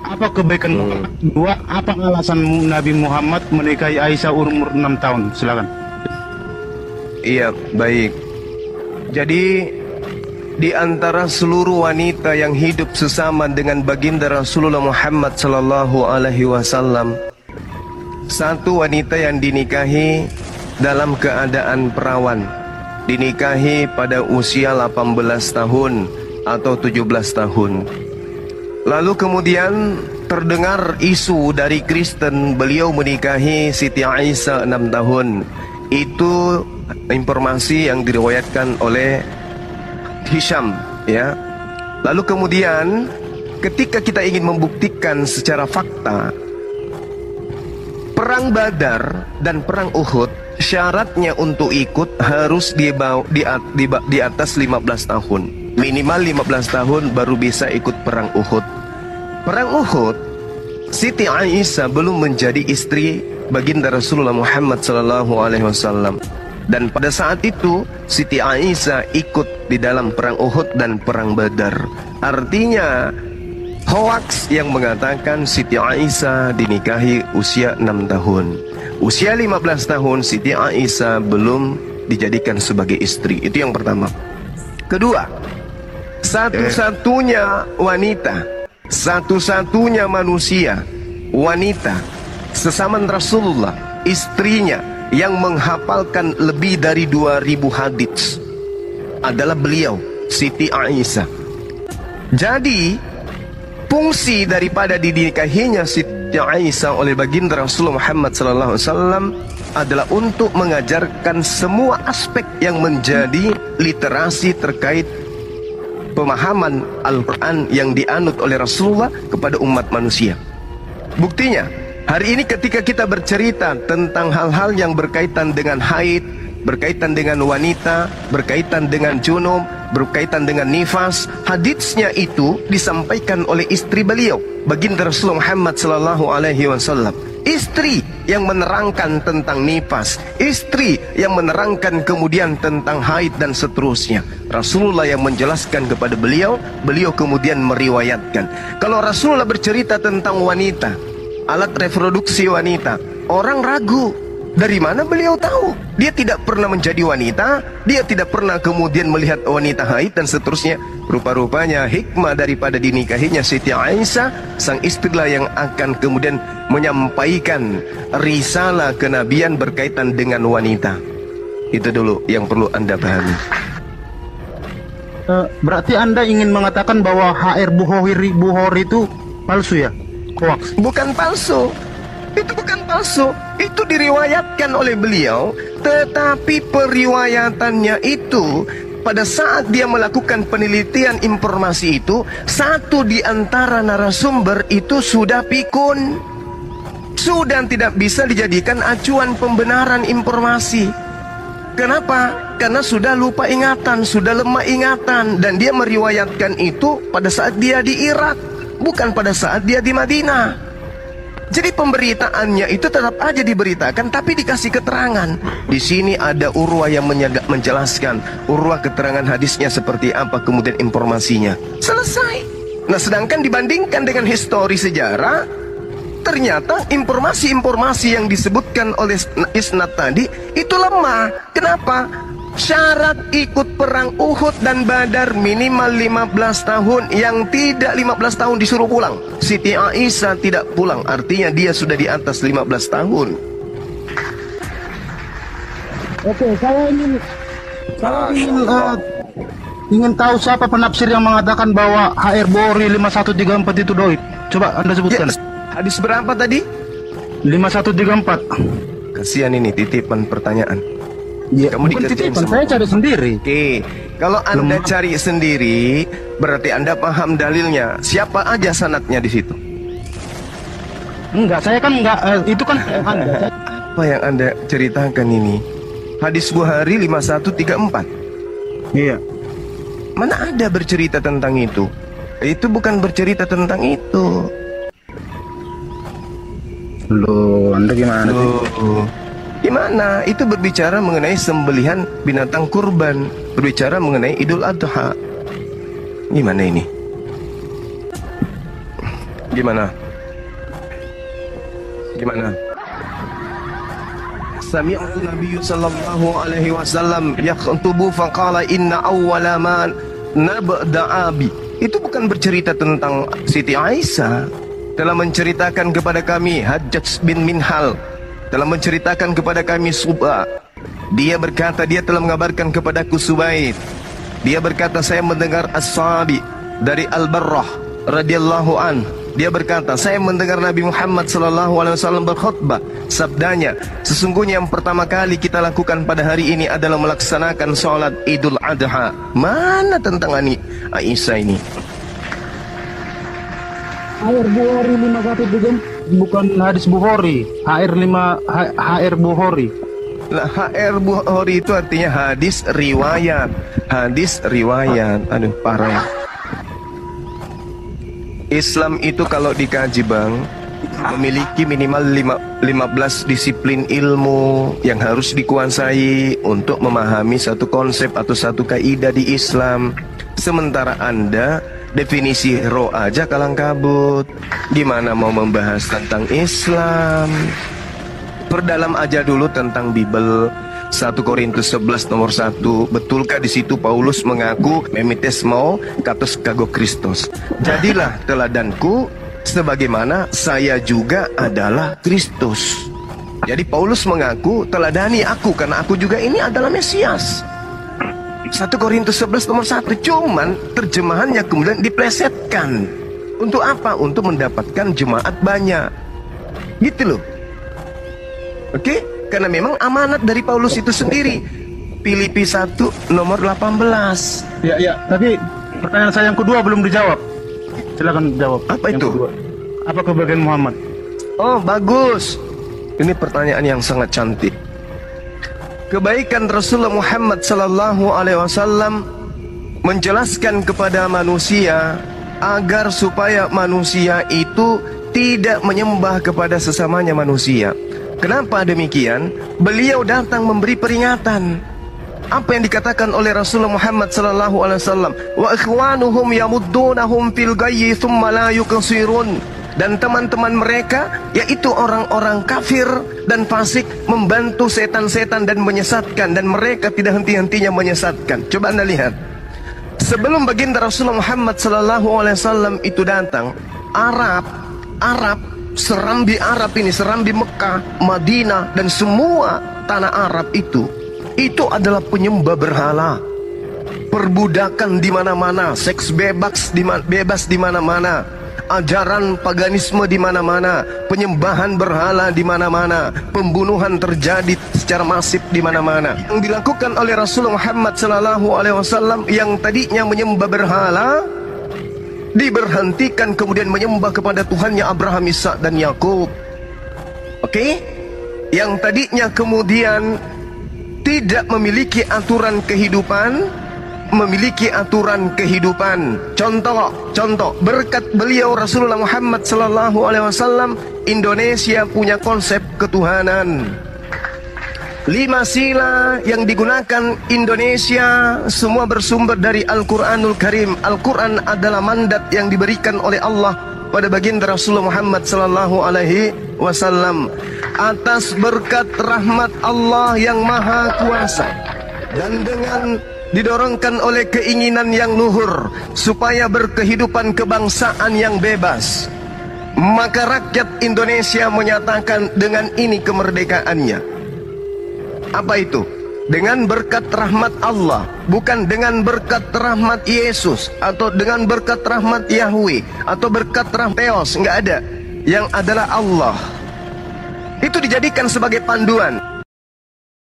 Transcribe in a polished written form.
Apa kebaikan Muhammad? Dua, apa alasan Nabi Muhammad menikahi Aisyah umur 6 tahun? Silakan. Iya, baik. Jadi di antara seluruh wanita yang hidup sesama dengan baginda Rasulullah Muhammad sallallahu alaihi wasallam, satu wanita yang dinikahi dalam keadaan perawan, dinikahi pada usia 18 tahun atau 17 tahun. Lalu kemudian terdengar isu dari Kristen beliau menikahi Siti Aisyah 6 tahun. Itu informasi yang diriwayatkan oleh Hisham, ya. Lalu kemudian ketika kita ingin membuktikan secara fakta, perang Badar dan perang Uhud syaratnya untuk ikut harus di atas 15 tahun. Minimal 15 tahun baru bisa ikut perang Uhud. Perang Uhud, Siti Aisyah belum menjadi istri baginda Rasulullah Muhammad sallallahu alaihi wasallam. Dan pada saat itu Siti Aisyah ikut di dalam perang Uhud dan perang Badar. Artinya hoaks yang mengatakan Siti Aisyah dinikahi usia 6 tahun. Usia 15 tahun Siti Aisyah belum dijadikan sebagai istri. Itu yang pertama. Kedua, satu-satunya wanita, satu-satunya manusia, wanita sesama Rasulullah, istrinya yang menghafalkan lebih dari 2000 hadits adalah beliau, Siti Aisyah. Jadi fungsi daripada dinikahinya Siti Aisyah oleh baginda Rasulullah Muhammad SAW adalah untuk mengajarkan semua aspek yang menjadi literasi terkait pemahaman Al-Quran yang dianut oleh Rasulullah kepada umat manusia. Buktinya, hari ini ketika kita bercerita tentang hal-hal yang berkaitan dengan haid, berkaitan dengan wanita, berkaitan dengan junub, berkaitan dengan nifas, haditsnya itu disampaikan oleh istri beliau, baginda Rasulullah Muhammad sallallahu alaihi wasallam. Istri yang menerangkan tentang nifas, istri yang menerangkan kemudian tentang haid dan seterusnya. Rasulullah yang menjelaskan kepada beliau, beliau kemudian meriwayatkan. Kalau Rasulullah bercerita tentang wanita, alat reproduksi wanita, orang ragu. Dari mana beliau tahu? Dia tidak pernah menjadi wanita, dia tidak pernah kemudian melihat wanita haid dan seterusnya. Rupa-rupanya hikmah daripada dinikahinya Siti Aisyah, sang istrilah yang akan kemudian menyampaikan risalah kenabian berkaitan dengan wanita. Itu dulu yang perlu Anda pahami. Berarti Anda ingin mengatakan bahwa HR Bukhari itu palsu, ya? Hoax. Bukan palsu. Itu bukan palsu. Itu diriwayatkan oleh beliau. Tetapi periwayatannya itu, pada saat dia melakukan penelitian informasi itu, satu di antara narasumber itu sudah pikun, sudah tidak bisa dijadikan acuan pembenaran informasi. Kenapa? Karena sudah lupa ingatan, sudah lemah ingatan. Dan dia meriwayatkan itu pada saat dia di Irak, bukan pada saat dia di Madinah. Jadi pemberitaannya itu tetap aja diberitakan, tapi dikasih keterangan. Di sini ada Urwah yang menjelaskan, Urwah keterangan hadisnya seperti apa, kemudian informasinya. Selesai. Nah, sedangkan dibandingkan dengan histori sejarah, ternyata informasi-informasi yang disebutkan oleh isnad tadi itu lemah. Kenapa? Syarat ikut perang Uhud dan Badar minimal 15 tahun. Yang tidak 15 tahun disuruh pulang. Siti Aisyah tidak pulang, artinya dia sudah di atas 15 tahun. Oke, saya ingin tahu siapa penafsir yang mengatakan bahwa HR Bukhari 5134 itu doib. Coba Anda sebutkan. Ya, hadis berapa tadi? 5134. Kasihan ini titipan pertanyaan. Ya, kamu bukan dikerjain titipan, semua. saya cari sendiri. Oke, kalau Anda cari sendiri, berarti Anda paham dalilnya. Siapa aja sanadnya di situ? Enggak, saya kan enggak, itu kan Anda. Apa yang Anda ceritakan ini? Hadis Bukhari 5134. Iya. Mana ada bercerita tentang itu? Itu bukan bercerita tentang itu. Loh, Anda gimana sih? Gimana? Itu berbicara mengenai sembelihan binatang kurban, berbicara mengenai Idul Adha. Gimana ini? Gimana? Sami'tu Nabi sallallahu alaihi wasallam yakhutubu faqala inna awwala ma nabda'a bi. Itu bukan bercerita tentang Siti Aisyah. Telah menceritakan kepada kami Hajjaj bin Minhal, telah menceritakan kepada kami Subha. Dia berkata, dia telah mengabarkan kepadaku Subaid. Dia berkata, saya mendengar As-Sabi dari Al-Barrah radhiyallahu an. Dia berkata, saya mendengar Nabi Muhammad sallallahu alaihi wasallam berkhutbah. Sabdanya, sesungguhnya yang pertama kali kita lakukan pada hari ini adalah melaksanakan sholat Idul Adha. Mana tentang Aisyah ini? HR Bukhari 513 bukan hadis Bukhari. HR Bukhari. Lah, HR Bukhari itu artinya hadis riwayat. Hadis riwayat. Aduh, parah ya. Islam itu kalau dikaji, Bang, memiliki minimal 15 disiplin ilmu yang harus dikuasai untuk memahami satu konsep atau satu kaidah di Islam. Sementara Anda definisi roh aja kalang kabut. Gimana mau membahas tentang Islam? Perdalam aja dulu tentang Bible. 1 Korintus 11 nomor 1. Betulkah di situ Paulus mengaku memitesmo katus kago Kristus? Jadilah teladanku sebagaimana saya juga adalah Kristus. Jadi Paulus mengaku teladani aku karena aku juga ini adalah Mesias. 1 Korintus 11 nomor 1. Cuman terjemahannya kemudian diplesetkan. Untuk apa? Untuk mendapatkan jemaat banyak. Gitu loh. Oke? Karena memang amanat dari Paulus itu sendiri. Filipi 1 nomor 18. Ya, tapi pertanyaan saya yang kedua belum dijawab. Silakan jawab. Apa itu? Kedua. Apa kebagian Muhammad? Oh, bagus. Ini pertanyaan yang sangat cantik. Kebaikan Rasulullah Muhammad sallallahu alaihi wasallam menjelaskan kepada manusia agar supaya manusia itu tidak menyembah kepada sesamanya manusia. Kenapa demikian? Beliau datang memberi peringatan. Apa yang dikatakan oleh Rasulullah Muhammad sallallahu alaihi wasallam? Wa ikhwanuhum yamuddunahum fil ghayyi thumma la yuqsirun. Dan teman-teman mereka, yaitu orang-orang kafir dan fasik, membantu setan-setan dan menyesatkan, dan mereka tidak henti-hentinya menyesatkan. Coba Anda lihat. Sebelum baginda Rasulullah Muhammad sallallahu alaihi wasallam itu datang, Arab serambi Arab ini, serambi Mekah, Madinah, dan semua tanah Arab itu adalah penyembah berhala. Perbudakan di mana-mana, seks bebas di mana-mana, ajaran paganisme di mana-mana, penyembahan berhala di mana-mana, pembunuhan terjadi secara masif di mana-mana. Yang dilakukan oleh Rasulullah Muhammad sallallahu alaihi wasallam yang tadinya menyembah berhala diberhentikan, kemudian menyembah kepada Tuhannya Abraham, Ishak dan Yakub. Oke? Yang tadinya kemudian tidak memiliki aturan kehidupan, memiliki aturan kehidupan. Contoh berkat beliau Rasulullah Muhammad sallallahu alaihi wasallam, Indonesia punya konsep ketuhanan. 5 sila yang digunakan Indonesia semua bersumber dari Al-Quranul Karim. Al-Quran adalah mandat yang diberikan oleh Allah pada baginda Rasulullah Muhammad sallallahu alaihi wasallam atas berkat rahmat Allah yang maha kuasa, dan dengan didorongkan oleh keinginan yang luhur supaya berkehidupan kebangsaan yang bebas, maka rakyat Indonesia menyatakan dengan ini kemerdekaannya. Apa itu? Dengan berkat rahmat Allah, bukan dengan berkat rahmat Yesus atau dengan berkat rahmat Yahweh atau berkat rahmat Theos. Enggak ada. Yang adalah Allah. Itu dijadikan sebagai panduan.